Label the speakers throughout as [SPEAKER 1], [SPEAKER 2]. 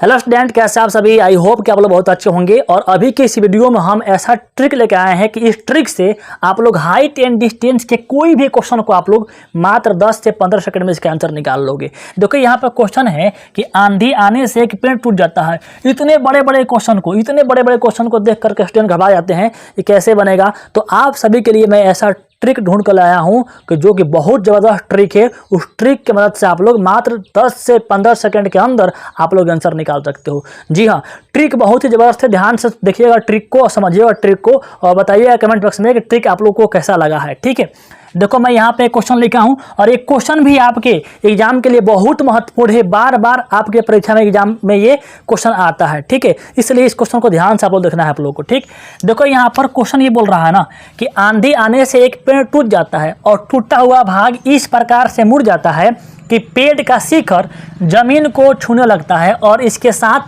[SPEAKER 1] Hello student, कैसे आप सभी। आई होप कि आप लोग बहुत अच्छे होंगे। और अभी के इस वीडियो में हम ऐसा ट्रिक लेके आए हैं कि इस ट्रिक से आप लोग हाइट एंड डिस्टेंस के कोई भी क्वेश्चन को आप लोग मात्र 10 से 15 सेकंड में इसका आंसर निकाल लोगे। देखो यहाँ पर क्वेश्चन है कि आंधी आने से एक पेड़ टूट जाता है। इतने बड़े बड़े क्वेश्चन को देख करके स्टूडेंट घबरा जाते हैं ये कैसे बनेगा। तो आप सभी के लिए मैं ऐसा ट्रिक ढूंढ कर लाया हूं कि जो कि बहुत ज़बरदस्त ट्रिक है। उस ट्रिक की मदद से आप लोग मात्र 10 से 15 सेकंड के अंदर आप लोग आंसर निकाल सकते हो। जी हाँ, ट्रिक बहुत ही ज़बरदस्त है। ध्यान से देखिएगा ट्रिक को और समझिएगा ट्रिक को और बताइएगा कमेंट बॉक्स में कि ट्रिक आप लोग को कैसा लगा है। ठीक है, देखो मैं यहाँ पे एक क्वेश्चन लिखा हूँ और एक क्वेश्चन भी आपके एग्जाम के लिए बहुत महत्वपूर्ण है। बार बार आपके परीक्षा में एग्जाम में ये क्वेश्चन आता है। ठीक है, इसलिए इस क्वेश्चन को ध्यान से आप लोग देखना है आप लोग को। ठीक, देखो यहाँ पर क्वेश्चन ये बोल रहा है ना कि आंधी आने से एक पेड़ टूट जाता है और टूटा हुआ भाग इस प्रकार से मुड़ जाता है कि पेड़ का शिखर जमीन को छूने लगता है और इसके साथ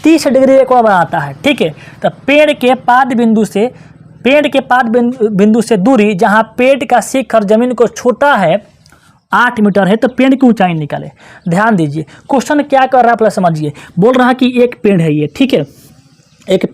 [SPEAKER 1] 30 डिग्री का कोण बनाता है। ठीक है, तो पेड़ के पाद बिंदु से दूरी जहां पेड़ का शिखर जमीन को छूता है 8 मीटर है, तो पेड़ की ऊंचाई निकाले। ध्यान दीजिए क्वेश्चन क्या कर रहा है पहले समझिए। बोल रहा है कि एक पेड़ है ये। ठीक है, एक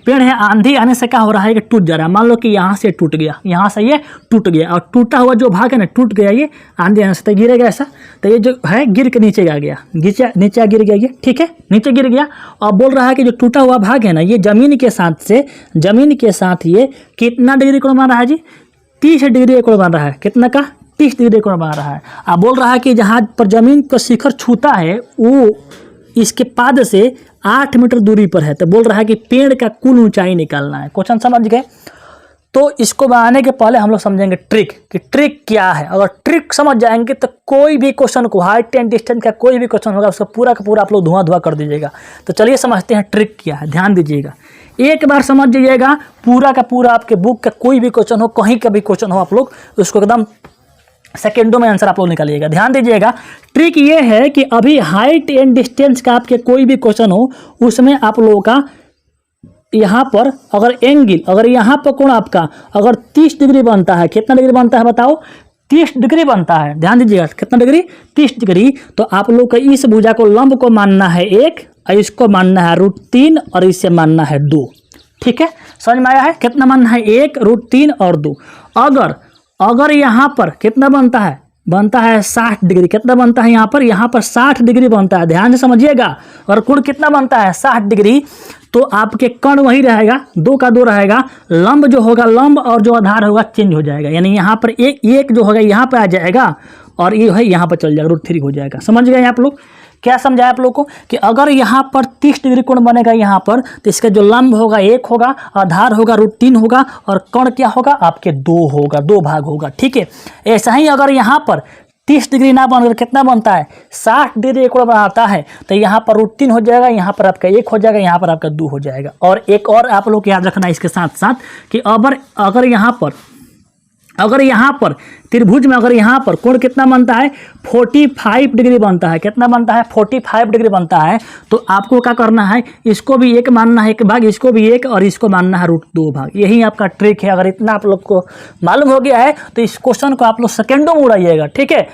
[SPEAKER 1] पेड़ है आंधी आने से क्या हो रहा है कि टूट जा रहा है। मान लो कि यहाँ से टूट गया, यहाँ से ये टूट गया और टूटा हुआ जो भाग है ना टूट गया, ये आंधी आने से तो गिरेगा ऐसा, तो ये जो है गिर के नीचे आ गया, नीचे गिर गया ये। ठीक है, नीचे गिर गया और बोल रहा है कि जो टूटा हुआ भाग है ना ये जमीन के साथ ये कितना डिग्री कोण बना रहा है जी? 30 डिग्री कोण बन रहा है। कितना का? 30 डिग्री कोण बना रहा है। अब बोल रहा है कि जहाँ पर जमीन का शिखर छूता है वो इसके पाद से 8 मीटर दूरी पर है। तो बोल रहा है कि पेड़ का कुल ऊंचाई निकालना है। क्वेश्चन समझ गए? तो इसको बनाने के पहले हम लोग समझेंगे ट्रिक कि ट्रिक क्या है। अगर ट्रिक समझ जाएंगे तो कोई भी क्वेश्चन को हाइट एंड डिस्टेंस का कोई भी क्वेश्चन होगा उसका पूरा का पूरा आप लोग धुआं कर दीजिएगा। तो चलिए समझते हैं ट्रिक क्या है। ध्यान दीजिएगा, एक बार समझ जाइएगा पूरा का पूरा। आपके बुक का कोई भी क्वेश्चन हो, कहीं का भी क्वेश्चन हो, आप लोग उसको एकदम सेकेंडों में आंसर आप लोग निकालिएगा। ध्यान दीजिएगा, ट्रिक ये है कि अभी हाइट एंड डिस्टेंस का आपके कोई भी क्वेश्चन हो उसमें आप लोगों का यहाँ पर अगर यहाँ पर कोण आपका अगर 30 डिग्री बनता है, कितना डिग्री बनता है बताओ? 30 डिग्री बनता है। ध्यान दीजिएगा कितना डिग्री? 30 डिग्री। तो आप लोग को इस भुजा को लंब को मानना है 1 और इसको मानना है √3 और इसे मानना है 2। ठीक है, समझ में आया है? कितना मानना है? 1 √3 और 2। अगर यहाँ पर कितना बनता है 60 डिग्री। कितना बनता है यहाँ पर 60 डिग्री बनता है। ध्यान से समझिएगा। और कोण कितना बनता है? 60 डिग्री। तो आपके कर्ण वही रहेगा, 2 का 2 रहेगा। लंब जो होगा, लंब और जो आधार होगा चेंज हो जाएगा। यानी यहाँ पर एक जो होगा यहाँ पे आ जाएगा और ये है यहाँ पर चल जाएगा, √3 हो जाएगा। समझ गए आप लोग? क्या समझाया आप लोग को कि अगर यहाँ पर 30 डिग्री कोण बनेगा यहाँ पर, तो इसका जो लंब होगा 1 होगा, आधार होगा √3 होगा और कर्ण क्या होगा आपके 2 होगा, 2 भाग होगा। ठीक है, ऐसा ही अगर यहाँ पर 30 डिग्री ना बनकर कितना बनता है 60 डिग्री कोण बनाता है, तो यहाँ पर √3 हो जाएगा, यहाँ पर आपका 1 हो जाएगा, यहाँ पर आपका 2 हो जाएगा। और एक और आप लोग याद रखना इसके साथ साथ कि अगर यहाँ पर त्रिभुज में अगर यहाँ पर कोण कितना बनता है 45 डिग्री बनता है। कितना बनता है? 45 डिग्री बनता है। तो आपको क्या करना है, इसको भी 1 मानना है 1 भाग, इसको भी 1 और इसको मानना है √2 भाग। यही आपका ट्रिक है। अगर इतना आप लोग को मालूम हो गया है तो इस क्वेश्चन को आप लोग सेकेंडों में उड़ाइएगा। ठीक है,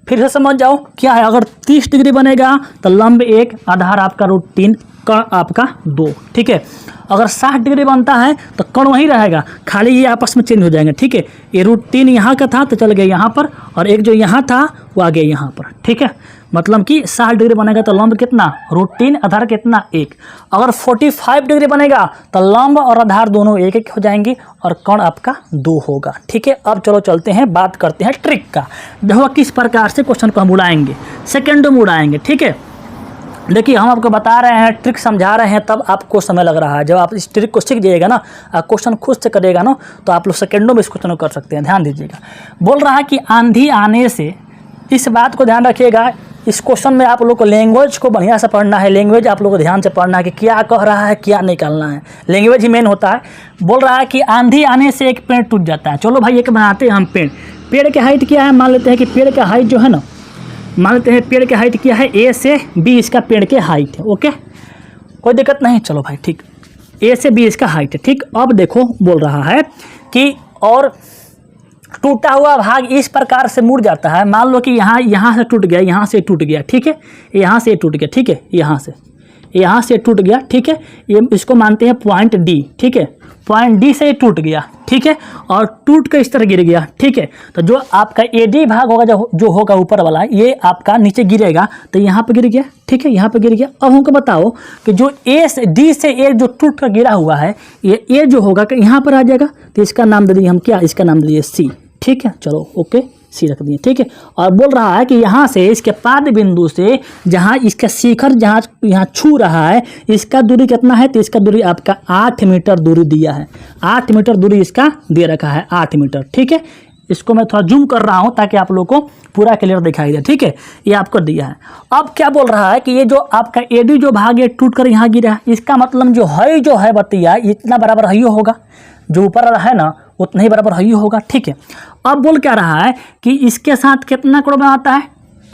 [SPEAKER 1] फिर से समझ जाओ क्या है। अगर 30 डिग्री बनेगा तो लंब 1, आधार आपका √3, कर्ण आपका 2। ठीक है, अगर 60 डिग्री बनता है तो कर्ण वही रहेगा, खाली ये आपस में चेंज हो जाएंगे। ठीक है, ये √3 यहाँ का था तो चल गया यहाँ पर और एक जो यहाँ था वो आ गया यहाँ पर। ठीक है, मतलब कि 60 डिग्री बनेगा तो लंब कितना? √3, आधार कितना? 1। अगर 45 डिग्री बनेगा तो लंब और आधार दोनों 1 हो जाएंगे और कर्ण आपका 2 होगा। ठीक है, अब चलो चलते हैं, बात करते हैं ट्रिक का। देखो किस प्रकार से क्वेश्चन को हम उड़ाएंगे, सेकेंडों में उड़ाएंगे। ठीक है, देखिए हम आपको बता रहे हैं, ट्रिक समझा रहे हैं, तब आपको समय लग रहा है। जब आप इस ट्रिक को सीख जाइएगा ना, क्वेश्चन खुद से करेगा ना, तो आप लोग सेकेंडों में इस क्वेश्चन को कर सकते हैं। ध्यान दीजिएगा, बोल रहा है कि आंधी आने से, इस बात को ध्यान रखिएगा। इस क्वेश्चन में आप लोग को लैंग्वेज को बढ़िया से पढ़ना है। लैंग्वेज आप लोग को ध्यान से पढ़ना है कि क्या कह रहा है, क्या निकालना है। लैंग्वेज ही मेन होता है। बोल रहा है कि आंधी आने से एक पेड़ टूट जाता है। चलो भाई एक बनाते हैं हम पेड़ की हाइट क्या है? मान लेते हैं कि पेड़ का हाइट जो है ना, मान लेते हैं पेड़ की हाइट क्या है? A से B इसका पेड़ के हाइट है। ओके, कोई दिक्कत नहीं। चलो भाई ठीक, A से B इसका हाइट है। ठीक, अब देखो बोल रहा है कि और टूटा हुआ भाग इस प्रकार से मुड़ जाता है। मान लो कि यहाँ से टूट गया, यहाँ से टूट गया। ठीक है, यहाँ से टूट गया। ठीक है, यहाँ से यहाँ से टूट गया, ठीक है, ये इसको मानते हैं पॉइंट डी, ठीक है, पॉइंट डी से टूट गया, ठीक है, और टूट कर इस तरह गिर गया, ठीक है। तो जो आपका एडी भाग होगा जो होगा ऊपर वाला, ये आपका नीचे गिरेगा, तो यहाँ पे गिर गया, ठीक है, यहाँ पे गिर गया। अब हमको बताओ कि जो ए से डी से ए जो टूट कर गिरा हुआ है, ये ए जो होगा कि यहाँ पर आ जाएगा, तो इसका नाम दे दिए हम क्या, इसका नाम दे दिए सी, ठीक है, चलो ओके सी रख दिए, ठीक है। और बोल रहा है कि यहाँ से इसके पाद बिंदु से जहाँ इसका शिखर जहाँ यहाँ छू रहा है, इसका दूरी कितना है, तो इसका दूरी आपका 8 मीटर दूरी दिया है, 8 मीटर दूरी इसका दे रखा है, 8 मीटर, ठीक है। इसको मैं थोड़ा जूम कर रहा हूँ ताकि आप लोग को पूरा क्लियर दिखाई दे, ठीक है, ये आपको दिया है। अब क्या बोल रहा है कि ये जो आपका एडी जो भाग ये टूट कर यहाँ गिरा है, इसका मतलब जो है बतिया इतना बराबर है होगा, जो ऊपर वाला है ना उतना ही बराबर है होगा, ठीक है। अब बोल क्या रहा है कि इसके साथ कितना कोण बनाता है,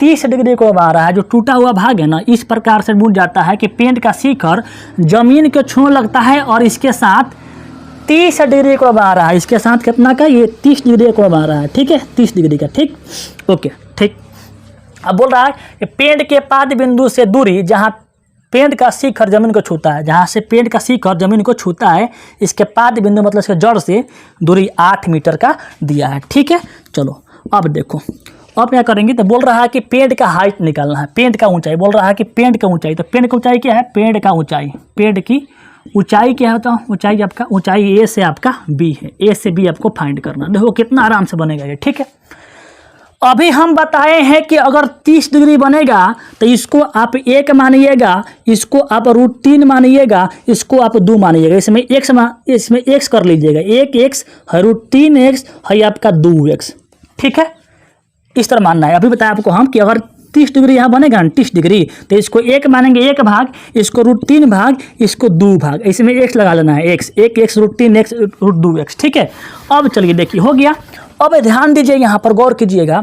[SPEAKER 1] 30 डिग्री कोण बना रहा है। जो टूटा हुआ भाग है ना, इस प्रकार से मुड़ जाता है कि पेड़ का शिखर जमीन के छूने लगता है और इसके साथ 30 डिग्री कोण बना रहा है, इसके साथ कितना का, ये 30 डिग्री कोण बना रहा है, ठीक है, 30 डिग्री का, ठीक, ओके, ठीक। अब बोल रहा है कि पेड़ के पाद बिंदु से दूरी जहाँ पेड़ का शिखर जमीन को छूता है, जहाँ से पेड़ का शिखर जमीन को छूता है, इसके पाद बिंदु मतलब इसके जड़ से दूरी 8 मीटर का दिया है, ठीक है। चलो अब देखो, अब क्या करेंगे, तो बोल रहा है कि पेड़ का हाइट निकालना है, पेड़ का ऊंचाई, बोल रहा है कि पेड़ का ऊंचाई, तो पेड़ की ऊंचाई क्या है, पेड़ का ऊंचाई, पेड़ की ऊंचाई क्या होता है, ऊंचाई आपका, ऊंचाई ए से आपका बी है, ए से बी आपको फाइंड करना। देखो कितना आराम से बनेगा ये, ठीक है। अभी हम बताए हैं कि अगर 30 डिग्री बनेगा तो इसको आप 1 मानिएगा, इसको आप √3 मानिएगा, इसको आप 2 मानिएगा, इसमें x कर लीजिएगा, 1x है, √3x है आपका 2x, ठीक है, इस तरह मानना है। अभी बताया आपको हम कि अगर 30 डिग्री यहाँ बनेगा ना, 30 डिग्री, तो इसको 1 मानेंगे, 1 भाग, इसको √3 भाग, इसको 2 भाग, इसमें x लगा लेना है, x, 1x √3x √2x, ठीक है। अब चलिए देखिए हो गया। अब ध्यान दीजिए, यहाँ पर गौर कीजिएगा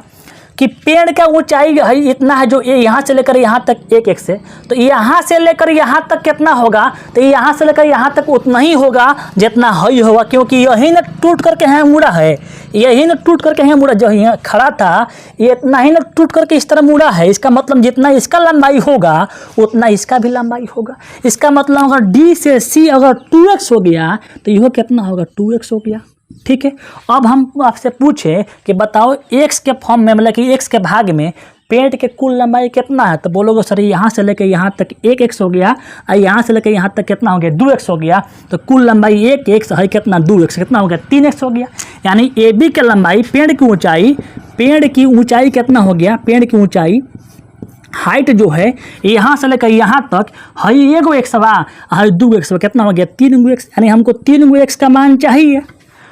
[SPEAKER 1] कि पेड़ का ऊंचाई है इतना है, जो ये यहाँ से लेकर यहाँ तक 1x है, तो यहाँ से लेकर यहाँ तक कितना होगा, तो यहाँ से लेकर यहाँ तक उतना ही होगा जितना है होगा, क्योंकि यही न टूट करके यहाँ मुड़ा है, यही न टूट करके यहाँ मुड़ा, जो यहाँ खड़ा था ये इतना ही न टूट करके इस तरह मुड़ा है। इसका मतलब जितना इसका लंबाई होगा उतना इसका भी लंबाई होगा। इसका मतलब अगर D से C अगर 2x हो गया तो यह कितना होगा, 2x हो गया, ठीक है। अब हम आपसे पूछे कि बताओ x के फॉर्म में, मतलब कि x के भाग में पेड़ के कुल लंबाई कितना है, तो बोलोगे सर यहाँ से लेकर यहाँ तक 1x हो गया और यहाँ से लेकर यहाँ तक कितना हो गया, 2x हो गया, तो कुल लंबाई 1x है कितना, 2x कितना हो गया, 3x हो गया। यानी AB की लंबाई, पेड़ की ऊंचाई कितना हो गया, पेड़ की ऊंचाई हाइट जो है यहाँ से लेकर यहाँ तक है 1x है 2x कितना हो गया, 3x। यानी हमको 3x का मान चाहिए,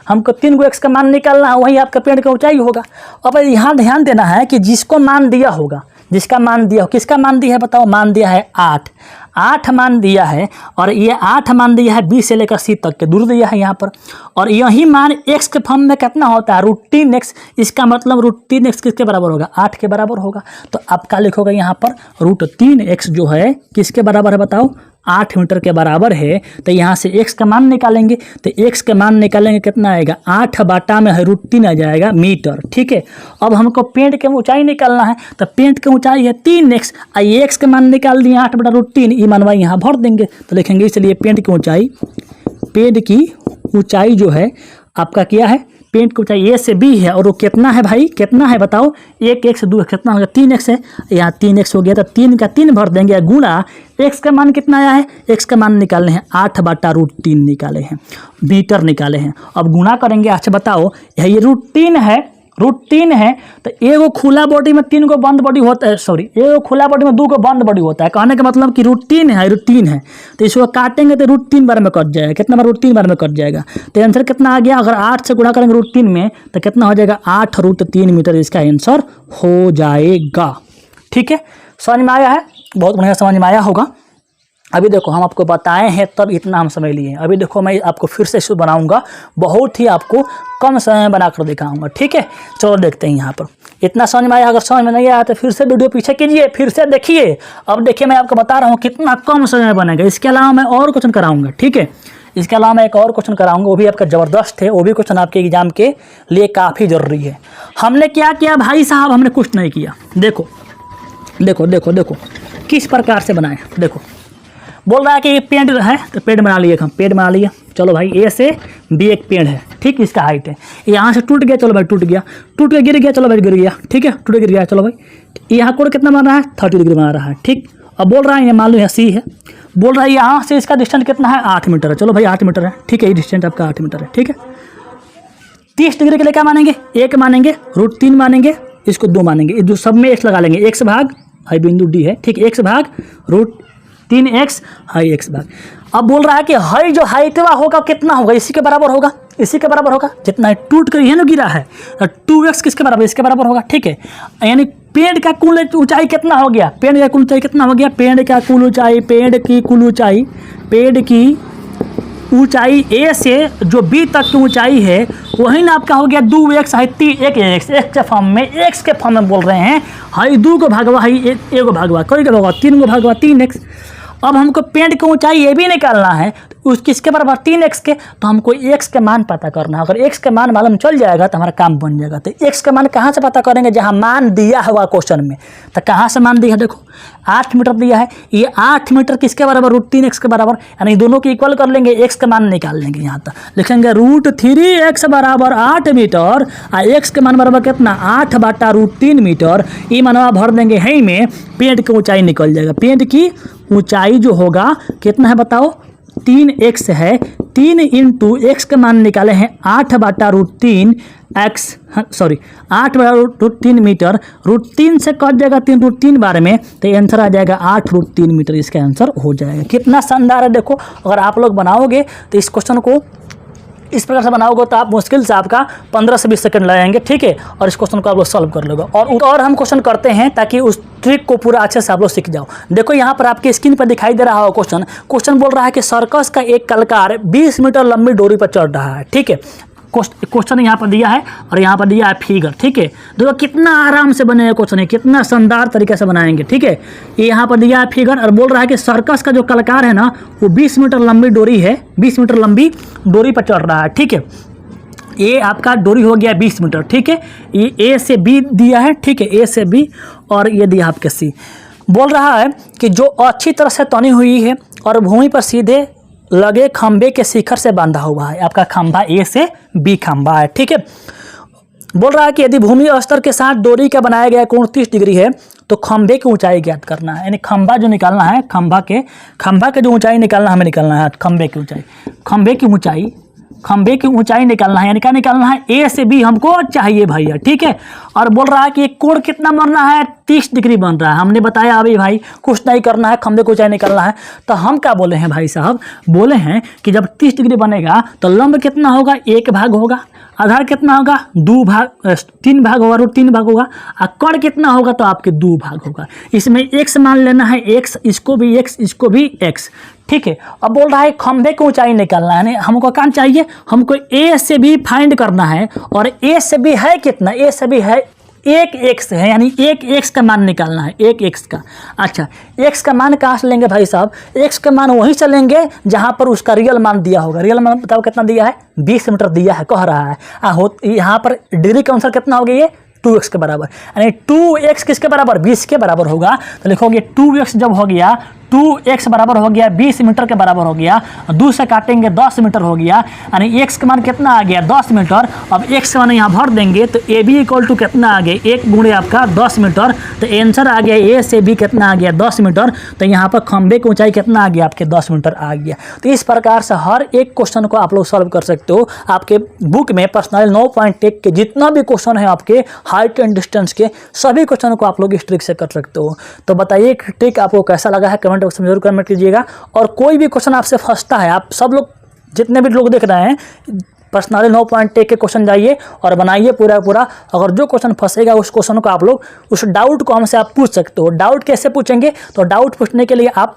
[SPEAKER 1] हमको 3x का मान निकालना है, वही आपका पेड़ का ऊंचाई होगा। अब यहाँ ध्यान देना है कि जिसको मान दिया होगा, जिसका मान दिया हो, किसका मान दिया है बताओ, मान दिया है 8 मान दिया है, और ये 8 मान दिया है B से लेकर C तक के दूर दिया है यहाँ पर, और यही मान x के फॉर्म में कितना होता है, √3x। इसका मतलब √3x किसके बराबर होगा, 8 के बराबर होगा। तो आपका लिखोगे यहाँ पर √3x जो है किसके बराबर है बताओ, 8 मीटर के बराबर है। तो यहाँ से x का मान निकालेंगे, तो x का मान निकालेंगे कितना आएगा, 8 बाटा में है √3 आ जाएगा मीटर, ठीक है। अब हमको पेड़ की ऊंचाई निकालना है, तो पेड़ की ऊंचाई है 3x, x का मान निकाल दिए 8 बटा √3, ये मानवा यहाँ भर देंगे, तो लिखेंगे इसलिए पेड़ की ऊंचाई जो है आपका क्या है, पेड़ की ऊंचाई A से B है, और वो कितना है भाई, कितना है बताओ, 1x 2x कितना हो गया, 3x है, यहाँ 3x हो गया, तो 3 का 3 भर देंगे, गुणा x का मान कितना आया है, x का मान निकाले हैं 8 बटा √3 निकाले हैं, मीटर निकाले हैं। अब गुणा करेंगे, अच्छा बताओ ये √3 है, तो एगो खुला बॉडी में 3 गो बंद बॉडी होता है, सॉरी एगो खुला बॉडी में 2 गो बंद बॉडी होता है। कहने का मतलब कि √3 है, तो इसको काटेंगे तो √3 बार में कट जाएगा, कितना बार, √3 बार में कट जाएगा। तो आंसर कितना आ गया, अगर 8 से गुणा करेंगे √3 में तो कितना हो जाएगा, 8 √3 मीटर इसका आंसर हो जाएगा, ठीक है। समझ में आया है, बहुत बढ़िया समझ में आया होगा। अभी देखो हम आपको बताए हैं तब इतना हम समझ लिए, अभी देखो मैं आपको फिर से इसको बनाऊंगा, बहुत ही आपको कम समय में बनाकर दिखाऊंगा, ठीक है। चलो देखते हैं यहाँ पर इतना समझ में आया। अगर समझ में नहीं आया तो फिर से वीडियो पीछे कीजिए, फिर से देखिए। अब देखिए मैं आपको बता रहा हूँ कितना कम समय में बनेगा। इसके अलावा मैं और क्वेश्चन कराऊंगा, ठीक है, इसके अलावा मैं एक और क्वेश्चन कराऊंगा, वो भी आपका ज़बरदस्त है, वो भी क्वेश्चन आपके एग्जाम के लिए काफ़ी ज़रूरी है। हमने क्या किया भाई साहब, हमने कुछ नहीं किया। देखो देखो देखो देखो किस प्रकार से बनाए, देखो बोल रहा है कि ये पेड़ है तो पेड़ बना लिए, हम पेड़ बना लिए। चलो भाई ए से बी एक पेड़ है, ठीक, इसका हाइट है, यहाँ से टूट गया, चलो भाई टूट गया, टूट के गिर गया, चलो भाई गिर गया, ठीक है, टूट के गिर गया, चलो भाई यहाँ कोण कितना बना रहा है 30 डिग्री बना रहा है, ठीक। अब बोल रहा है ये मान लो यहाँ सी है, बोल रहा है यहाँ से इसका डिस्टेंस कितना है 8 मीटर है, चलो भाई 8 मीटर है, ठीक है, ये डिस्टेंस आपका 8 मीटर है, ठीक है। 30 डिग्री के लिए क्या मानेंगे, 1 मानेंगे, √3 मानेंगे, इसको 2 मानेंगे, ये जो सब में x लगा लेंगे, x भाग हाई बिंदु डी है, ठीक, x भाग √3x हाई x भाग। अब बोल रहा है कि हाई जो हाइटवा होगा कितना होगा, इसी के बराबर होगा, इसी के बराबर होगा, जितना टूट कर ये ना गिरा है, 2x किसके बराबर, इसके बराबर होगा, ठीक है। यानी पेड़ का कुल ऊंचाई कितना हो गया, पेड़ का कुल ऊंचाई कितना हो गया, पेड़ का कुल ऊंचाई, पेड़ की कुल ऊंचाई, पेड़ की ऊंचाई ए से जो बी तक की ऊंचाई है वही ना आपका हो गया 2x हाई 3x, x के फॉर्म में, x के फॉर्म में बोल रहे हैं, हाई 2 को भागवा हाई 1 को भागवा, कोई का भागवा 3 को भागवा 3x। अब हमको पेड़ की ऊंचाई ये भी निकालना है, तो उस किसके बराबर 3x के, तो हमको x के मान पता करना है। अगर x के मान मालूम चल जाएगा तो हमारा काम बन जाएगा। तो x के मान कहाँ से पता करेंगे, जहाँ मान दिया हुआ क्वेश्चन में, तो कहाँ से मान दिया है, देखो 8 मीटर दिया है, ये 8 मीटर किसके बराबर, √3x के बराबर, यानी दोनों को इक्वल कर लेंगे, x का मान निकाल लेंगे। यहाँ तक लिखेंगे √3x बराबर 8 मीटर और x के मान बराबर कितना 8/√3 मीटर, ये मानवा भर देंगे है में, पेड़ की ऊंचाई निकल जाएगा। पेड़ की ऊंचाई जो होगा कितना है बताओ, 3x है, 3 इंटू x का मान निकाले हैं 8/√3x, सॉरी 8/√3 मीटर, √3 से कट जाएगा 3 √3 बार में, तो आंसर आ जाएगा 8√3 मीटर, इसका आंसर हो जाएगा। कितना शानदार है, देखो अगर आप लोग बनाओगे तो इस क्वेश्चन को इस प्रकार से बनाओगे तो आप मुश्किल से आपका 15 से 20 सेकंड लगेंगे, ठीक है, और इस क्वेश्चन को आप लोग सॉल्व कर लोगे। और हम क्वेश्चन करते हैं ताकि उस ट्रिक को पूरा अच्छे से आप लोग सीख जाओ। देखो यहाँ पर आपके स्क्रीन पर दिखाई दे रहा हो क्वेश्चन बोल रहा है कि सर्कस का एक कलाकार 20 मीटर लंबी डोरी पर चढ़ रहा है, ठीक है। क्वेश्चन यहाँ पर दिया है और यहाँ पर दिया है फिगर, ठीक है। देखो कितना आराम से बनेगा क्वेश्चन है, कितना शानदार तरीके से बनाएंगे, ठीक है। ये यहाँ पर दिया है फिगर और बोल रहा है कि सर्कस का जो कलाकार है ना वो 20 मीटर लंबी डोरी है, 20 मीटर लंबी डोरी पर चढ़ रहा है, ठीक है। ये आपका डोरी हो गया 20 मीटर, ठीक है। ये ए से बी दिया है, ठीक है, ए से बी, और ये दिया आपके सी। बोल रहा है कि जो अच्छी तरह से तनी हुई है और भूमि पर सीधे लगे खंबे के शिखर से बांधा हुआ है, आपका खंभा ए से बी खंभा है, ठीक है। बोल रहा है कि यदि भूमि स्तर के साथ डोरी का बनाया गया कोण 30 डिग्री है तो खंभे की ऊंचाई ज्ञात करना है। यानी खंभा जो निकालना है, खंभा के जो ऊंचाई निकालना हमें निकालना है, खंभे की ऊंचाई निकालना है। यानी क्या निकालना है, ए से बी हमको चाहिए भैया, ठीक है। और बोल रहा है कि कोण कितना बन रहा है, 30 डिग्री बन रहा है। हमने बताया अभी भाई कुछ नहीं करना है, खंभे को ऊंचाई निकालना है। तो हम क्या बोले हैं भाई साहब, बोले हैं कि जब 30 डिग्री बनेगा तो लंब कितना होगा, 1 भाग होगा, आधार कितना होगा 3 भाग होगा, √3 भाग होगा, और कोण कितना होगा तो आपके 2 भाग होगा। इसमें x मान लेना है, x इसको भी x, इसको भी x, ठीक है। अब बोल रहा है खंभे की ऊंचाई निकालना है, हमको कहाँ चाहिए, हमको a से b फाइंड करना है, और a से b है कितना, a से b है 1x है, यानी 1x का मान निकालना है, 1x का। अच्छा x का मान कहाँ से लेंगे भाई साहब, x का मान वहीं से लेंगे जहाँ पर उसका रियल मान दिया होगा। रियल मान बताओ कितना दिया है, 20 मीटर दिया है, कह रहा है। यहाँ पर डिग्री का आंसर कितना हो गया, ये 2x के बराबर, यानी 2x किसके बराबर, 20 के बराबर होगा। तो लिखोगे 2x जब हो गया, 2x बराबर हो गया 20 मीटर के बराबर हो गया, 2 से काटेंगे 10 मीटर हो गया, यानी x का मान कितना आ गया 10 मीटर। अब x का मान यहाँ भर देंगे तो AB इक्वल टू कितना आ गया, 1 गुणे आपका 10 मीटर, तो आंसर आ गया A से B कितना आ गया 10 मीटर। तो यहाँ पर खंभे की ऊंचाई कितना आ गया, आपके 10 मीटर आ गया। तो इस प्रकार से हर एक क्वेश्चन को आप लोग सॉल्व कर सकते हो। आपके बुक में पर्सनल 9.1 के जितना भी क्वेश्चन है आपके हाइट एंड डिस्टेंस के, सभी क्वेश्चन को आप लोग इस ट्रिक से कर सकते हो। तो बताइए ट्रिक आपको कैसा लगा है, कमेंट बॉक्स में जरूर कमेंट कीजिएगा। और कोई भी क्वेश्चन आपसे फंसता है, आप सब लोग जितने भी लोग देख रहे हैं पर्सनली 9.1 के क्वेश्चन जाइए और बनाइए पूरा। अगर जो क्वेश्चन फंसेगा उस क्वेश्चन को आप लोग, उस डाउट को हमसे आप पूछ सकते हो। डाउट कैसे पूछेंगे, तो डाउट पूछने के लिए आप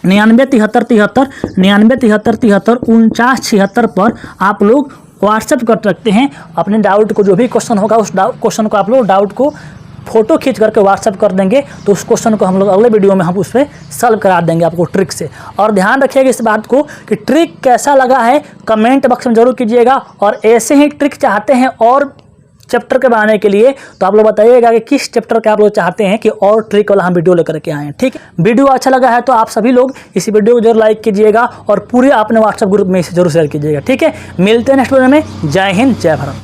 [SPEAKER 1] 99734976 पर आप लोग व्हाट्सएप कर सकते हैं अपने डाउट को। जो भी क्वेश्चन होगा उस क्वेश्चन को आप लोग डाउट को फोटो खींच करके व्हाट्सएप कर देंगे, तो उस क्वेश्चन को हम लोग अगले वीडियो में हम उस पर सॉल्व करा देंगे आपको ट्रिक से। और ध्यान रखिएगा इस बात को कि ट्रिक कैसा लगा है कमेंट बॉक्स में जरूर कीजिएगा। और ऐसे ही ट्रिक चाहते हैं और चैप्टर के बनाने के लिए। तो आप लोग बताइएगा कि किस चैप्टर का आप लोग चाहते हैं कि और ट्रिक वाला हम वीडियो लेकर के आएँ। ठीक है, वीडियो अच्छा लगा है तो आप सभी लोग इस वीडियो को जरूर लाइक कीजिएगा और पूरे अपने व्हाट्सएप ग्रुप में इसे जरूर शेयर कीजिएगा। ठीक है, मिलते हैं नेक्स्ट वीडियो में। जय हिंद, जय भारत।